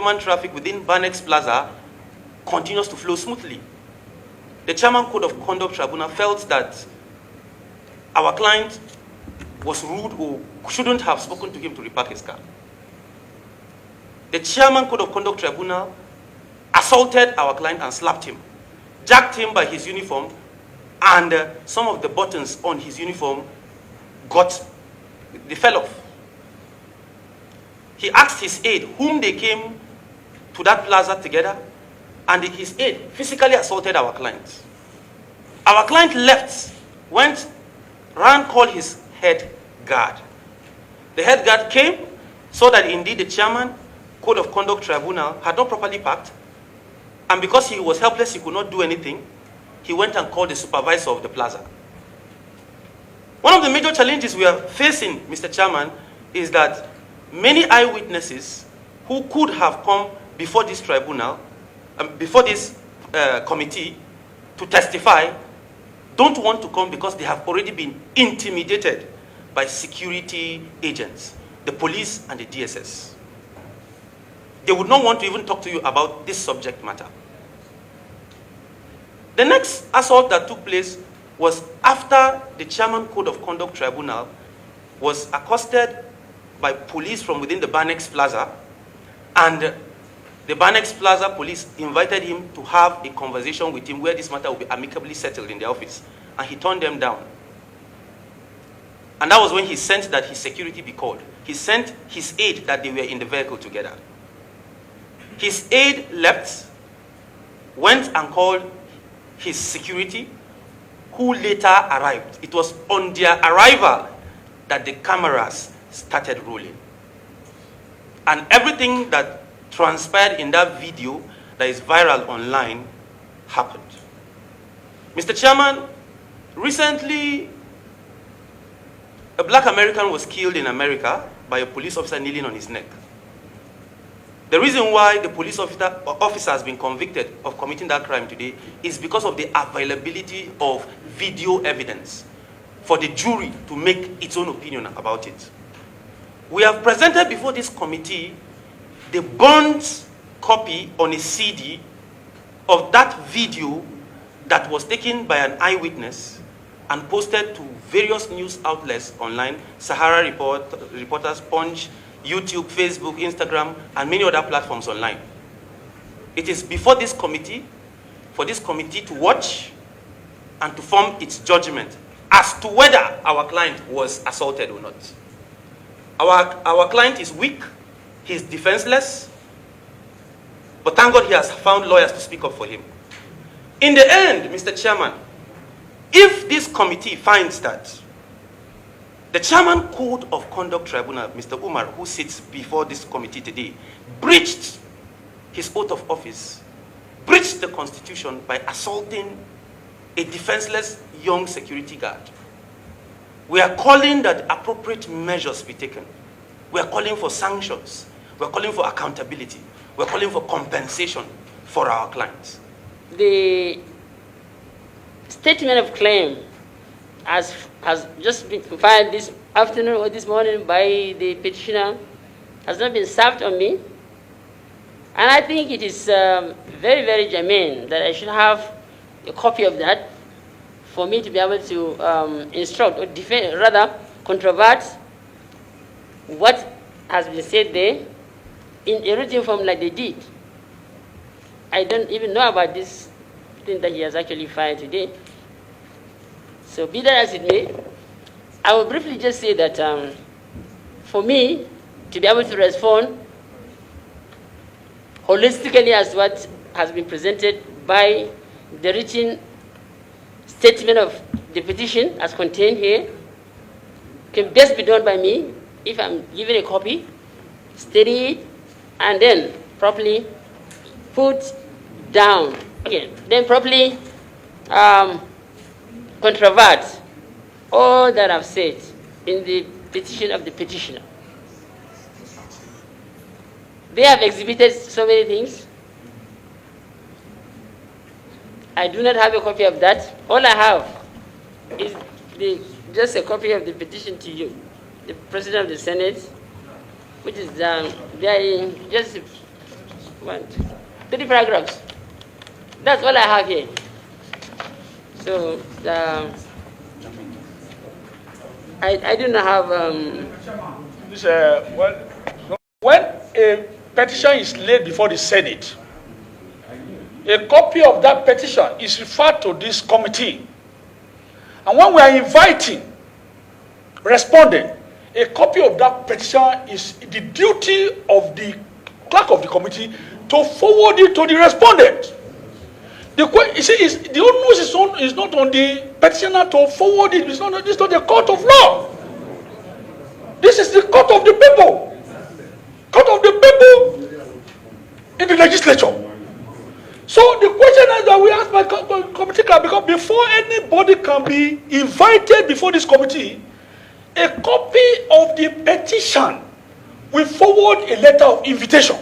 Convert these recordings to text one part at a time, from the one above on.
human traffic within Banex Plaza continues to flow smoothly. The Chairman Code of Conduct Tribunal felt that our client was rude or shouldn't have spoken to him to repark his car. The Chairman Code of Conduct Tribunal assaulted our client and slapped him, jacked him by his uniform, and some of the buttons on his uniform they fell off. He asked his aide, whom they came to that plaza together, and his aide physically assaulted our client. Our client left, ran, called his head guard. The head guard came, saw that indeed the Chairman Code of Conduct Tribunal had not properly parked, and because he was helpless, he could not do anything, he went and called the supervisor of the plaza. One of the major challenges we are facing, Mr. Chairman, is that many eyewitnesses who could have come before this tribunal, before this committee to testify, don't want to come because they have already been intimidated by security agents, the police and the DSS. They would not want to even talk to you about this subject matter. The next assault that took place was after the Chairman Code of Conduct Tribunal was accosted by police from within the Banex Plaza, and the Banex Plaza police invited him to have a conversation with him where this matter will be amicably settled in the office, and he turned them down. And that was when he sent that his security be called. He sent his aide that they were in the vehicle together. His aide left, went and called his security, who later arrived. It was on their arrival that the cameras started rolling. And everything that transpired in that video that is viral online happened. Mr. Chairman, recently a black American was killed in America by a police officer kneeling on his neck. The reason why the police officer has been convicted of committing that crime today is because of the availability of video evidence for the jury to make its own opinion about it. We have presented before this committee the burnt copy on a CD of that video that was taken by an eyewitness and posted to various news outlets online, Sahara Reporters, Punch, YouTube, Facebook, Instagram, and many other platforms online. It is before this committee, for this committee to watch and to form its judgment as to whether our client was assaulted or not. Our client is weak, he is defenseless, but thank God he has found lawyers to speak up for him. In the end, Mr. Chairman, if this committee finds that the Chairman Code of Conduct Tribunal, Mr. Umar, who sits before this committee today, breached his oath of office, breached the Constitution by assaulting a defenseless young security guard, we are calling that appropriate measures be taken. We are calling for sanctions. We are calling for accountability. We are calling for compensation for our clients. The statement of claim has just been filed this afternoon or this morning by the petitioner, has not been served on me. And I think it is very, very germane that I should have a copy of that for me to be able to instruct or defend, rather controvert what has been said there in a written form like they did. I don't even know about this thing that he has actually filed today. So be that as it may, I will briefly just say that for me to be able to respond holistically as what has been presented by the written statement of the petition as contained here can best be done by me if I'm given a copy, study it, and then properly put down. Okay, then properly controvert all that I've said in the petition of the petitioner. They have exhibited so many things. I do not have a copy of that. All I have is just a copy of the petition to you, the President of the Senate, which is just 3 paragraphs. That's all I have here. So I do not have. Well, when a petition is laid before the Senate, a copy of that petition is referred to this committee. And when we are inviting respondent, a copy of that petition is the duty of the clerk of the committee to forward it to the respondent. The onus is not on the petitioner to forward it. It's not the court of law. This is the court of the people. Court of the people in the legislature. So the question is that we ask my committee clerk, because before anybody can be invited before this committee, a copy of the petition will forward a letter of invitation.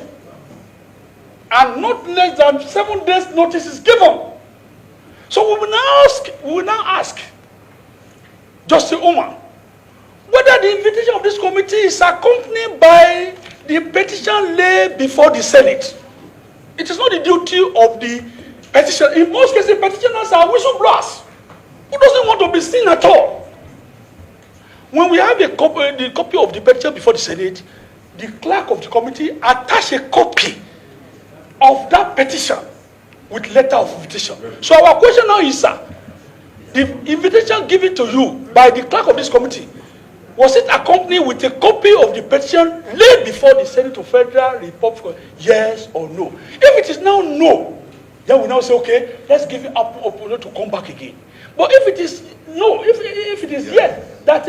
And not less than 7 days notice is given. So we will now ask Justice Umar whether the invitation of this committee is accompanied by the petition laid before the Senate. It is not the duty of the petitioner. In most cases, petitioners are whistleblowers who doesn't want to be seen at all. When we have the copy of the petition before the Senate, the clerk of the committee attach a copy of that petition with letter of invitation. So our question now is, sir, the invitation given to you by the clerk of this committee, was it accompanied with a copy of the petition laid before the Senate of Federal Republic? Yes or no? If it is now no, then we now say, okay, let's give it up to come back again. But if it is no, if it is yes, that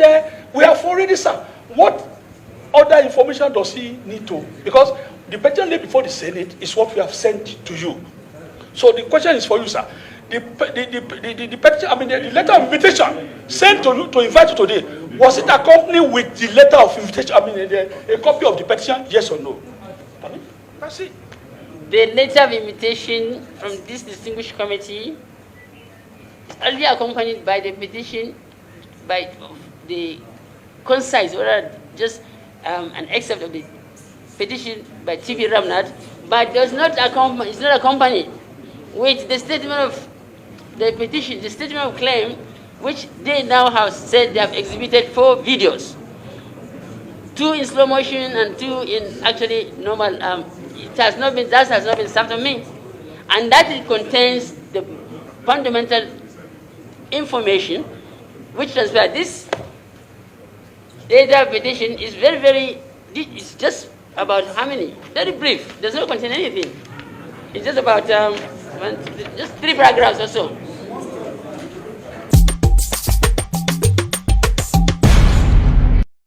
we have already served, what other information does he need to? Because the petition laid before the Senate is what we have sent to you. So the question is for you, sir. The petition, the letter of invitation sent to you to invite you today, was it accompanied with the letter of invitation? A copy of the petition, yes or no? That's it. The letter of invitation from this distinguished committee is already accompanied by the petition, by the concise, or just an excerpt of the petition by T.V. Ramnath, but it's not accompanied with the statement of the petition, the statement of claim, which they now have said they have exhibited 4 videos, 2 in slow motion and 2 in actually normal. That has not been served on me, and that it contains the fundamental information which transfer. This data petition is very. It's just about how many? Very brief. Does not contain anything. It's just about just 3 paragraphs or so.